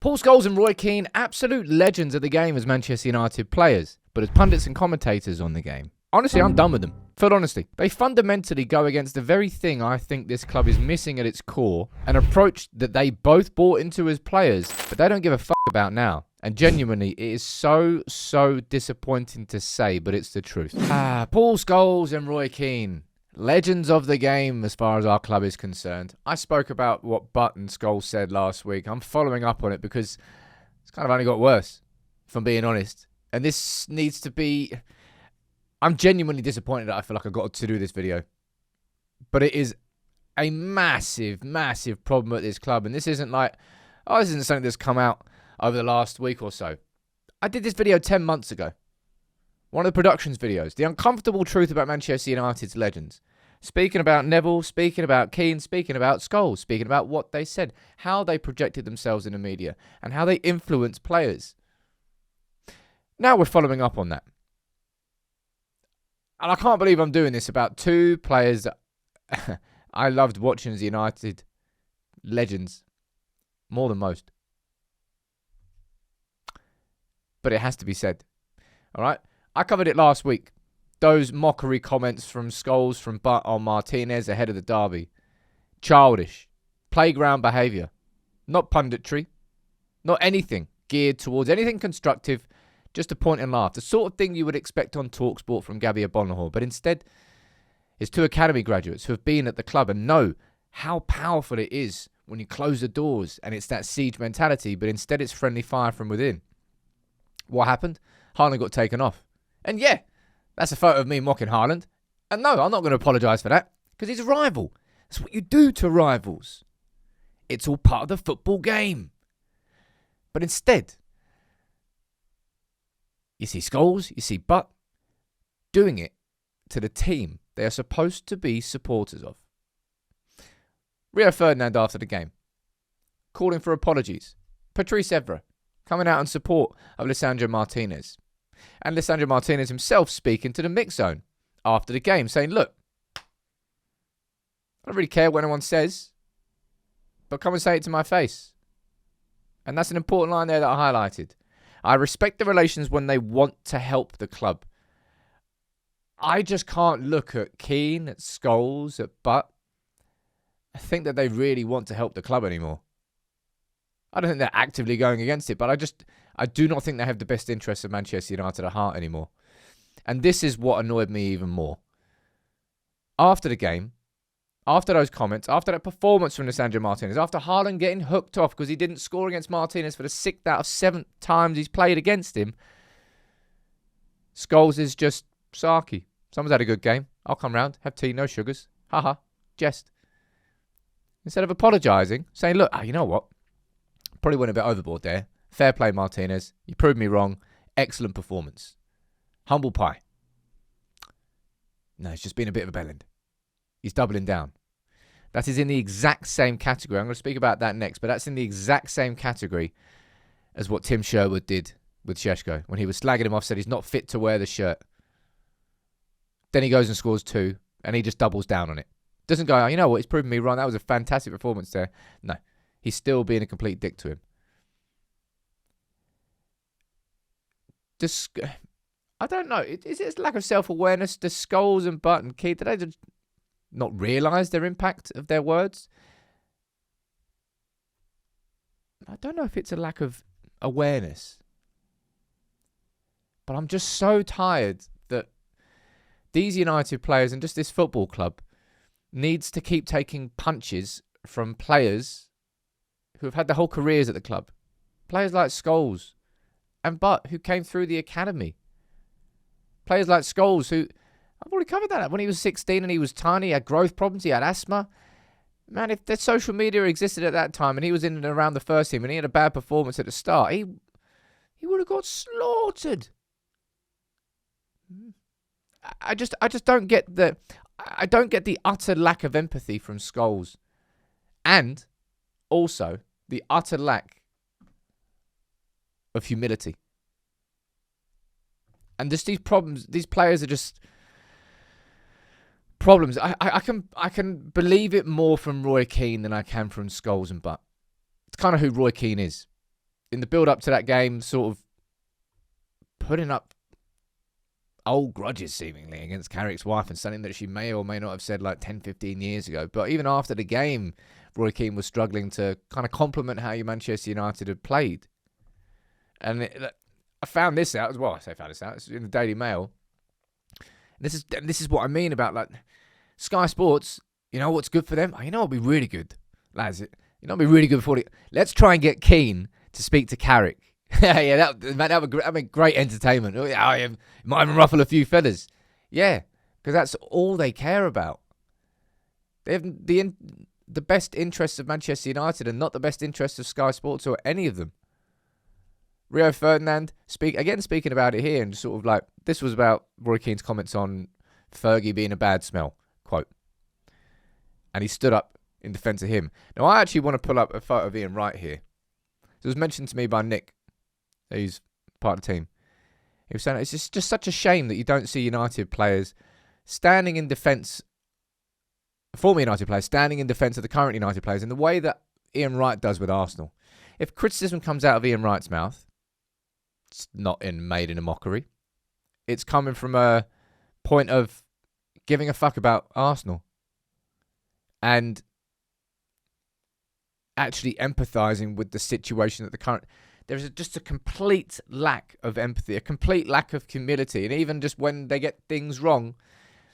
Paul Scholes and Roy Keane, absolute legends of the game as Manchester United players, but as pundits and commentators on the game. Honestly, I'm done with them. Full honesty. They fundamentally go against the very thing I think this club is missing at its core, an approach that they both bought into as players, but they don't give a fuck about now. And genuinely, it is so disappointing to say, but it's the truth. Paul Scholes and Roy Keane. Legends of the game as far as our club is concerned. I spoke about what Butt and Scholes said last week. I'm following up on it because it's kind of only got worse, if I'm being honest. And this needs to be... I'm genuinely disappointed that I feel like I got to do this video. But it is a massive problem at this club. And this isn't like... Oh, this isn't something that's come out over the last week or so. I did this video 10 months ago. One of the productions videos. The uncomfortable truth about Manchester United's legends. Speaking about Neville, speaking about Keane, speaking about Scholes, speaking about what they said, how they projected themselves in the media, and how they influenced players. Now we're following up on that. And I can't believe I'm doing this about two players that I loved watching as United legends more than most. But it has to be said. All right? I covered it last week. Those mockery comments from Scholes, from Butt on Martinez ahead of the derby. Childish. Playground behaviour. Not punditry. Not anything geared towards anything constructive. Just a point and laugh. The sort of thing you would expect on TalkSport from Gabby Bonahor. But instead, it's two academy graduates who have been at the club and know how powerful it is when you close the doors and it's that siege mentality. But instead, it's friendly fire from within. What happened? Haaland got taken off. And yeah, that's a photo of me mocking Haaland. And no, I'm not going to apologise for that. Because he's a rival. That's what you do to rivals. It's all part of the football game. But instead, you see Scholes, you see Butt doing it to the team they are supposed to be supporters of. Rio Ferdinand after the game, calling for apologies. Patrice Evra coming out in support of Lisandro Martinez. And Lisandro Martinez himself speaking to the mix zone after the game, saying, look, I don't really care what anyone says, but come and say it to my face. And that's an important line there that I highlighted. I respect the relations when they want to help the club. I just can't look at Keane, at Scholes, at Butt. I think that they really want to help the club anymore. I don't think they're actively going against it, but I do not think they have the best interests of Manchester United at heart anymore. And this is what annoyed me even more. After the game, after those comments, after that performance from Lisandro Martinez, after Haaland getting hooked off because he didn't score against Martinez for the 6th out of 7 times he's played against him, Scholes is just sarky. Someone's had a good game. I'll come round, have tea, no sugars. Haha, jest. Instead of apologising, saying, look, you know what? Probably went a bit overboard there. Fair play, Martinez. You proved me wrong. Excellent performance. Humble pie. No, it's just been a bit of a bellend. He's doubling down. That is in the exact same category. I'm going to speak about that next, but that's in the exact same category as what Tim Sherwood did with Šeško when he was slagging him off, said he's not fit to wear the shirt. Then he goes and scores 2, and he just doubles down on it. Doesn't go, you know what, he's proven me wrong. That was a fantastic performance there. No. He's still being a complete dick to him. I don't know. Is it a lack of self-awareness? Does Scholes and Butt and Keane, did they just not realise their impact of their words? I don't know if it's a lack of awareness. But I'm just so tired that these United players and just this football club needs to keep taking punches from players who have had their whole careers at the club. Players like Scholes and Butt, who came through the academy. Players like Scholes, who... I've already covered that. When he was 16 and he was tiny, he had growth problems, he had asthma. Man, if the social media existed at that time and he was in and around the first team and he had a bad performance at the start, he would have got slaughtered. I just don't get the... I don't get the utter lack of empathy from Scholes. And also the utter lack of humility. And just these problems, these players are just problems. I can believe it more from Roy Keane than I can from Scholes and Butt. It's kind of who Roy Keane is. in the build-up to that game, sort of putting up old grudges, seemingly, against Carrick's wife, and something that she may or may not have said like 10, 15 years ago. But even after the game, Roy Keane was struggling to kind of compliment how Manchester United had played. And I found this out as well. I say found this out. It's in the Daily Mail. This is what I mean about, like, Sky Sports. You know what's good for them? You know what'll be really good, lads. You know what'll be really good for it. Let's try and get Keane to speak to Carrick. Yeah, that would be great entertainment. Oh, yeah, it might even ruffle a few feathers. Yeah, because that's all they care about. They have the best interests of Manchester United and not the best interests of Sky Sports or any of them. Rio Ferdinand, speaking about it here, and sort of like, this was about Roy Keane's comments on Fergie being a bad smell, quote. And he stood up in defence of him. Now, I actually want to pull up a photo of Ian Wright here. It was mentioned to me by Nick, who's part of the team. He was saying it's just such a shame that you don't see United players standing in defence, former United players standing in defence of the current United players in the way that Ian Wright does with Arsenal. If criticism comes out of Ian Wright's mouth, it's not made in a mockery. It's coming from a point of giving a fuck about Arsenal and actually empathising with the situation that the current... There's just a complete lack of empathy, a complete lack of humility. And even just when they get things wrong,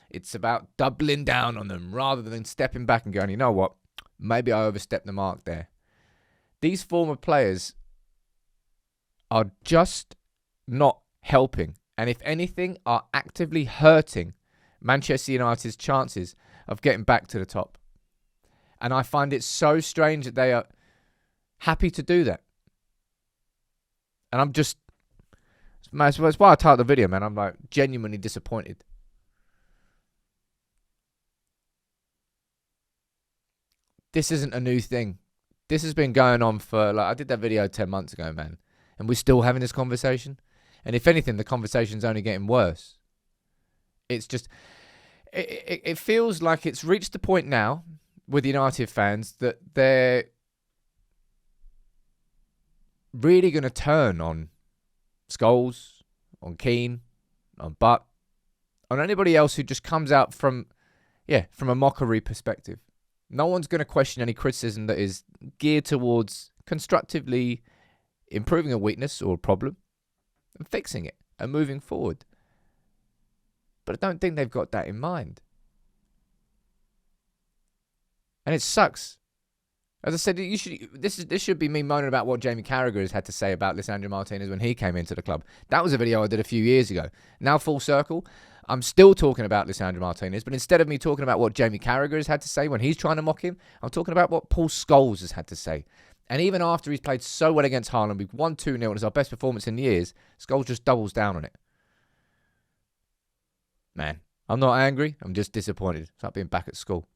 it's about doubling down on them rather than stepping back and going, you know what, maybe I overstepped the mark there. These former players are just not helping, and if anything, are actively hurting Manchester United's chances of getting back to the top. And I find it so strange that they are happy to do that. And I'm just... That's why I titled the video, man. I'm like genuinely disappointed. This isn't a new thing. This has been going on for... like, I did that video 10 months ago, man. And we're still having this conversation. And if anything, the conversation's only getting worse. It's just... It feels like it's reached the point now with United fans that they're really going to turn on Scholes, on Keane, on Butt, on anybody else who just comes out from a mockery perspective. No one's going to question any criticism that is geared towards constructively improving a weakness or a problem and fixing it and moving forward. But I don't think they've got that in mind. And it sucks. As I said, this should be me moaning about what Jamie Carragher has had to say about Lisandro Martinez when he came into the club. That was a video I did a few years ago. Now, full circle, I'm still talking about Lisandro Martinez, but instead of me talking about what Jamie Carragher has had to say when he's trying to mock him, I'm talking about what Paul Scholes has had to say. And even after he's played so well against Haaland, we've won 2-0, and it's our best performance in years, Scholes just doubles down on it. Man, I'm not angry, I'm just disappointed. It's like being back at school.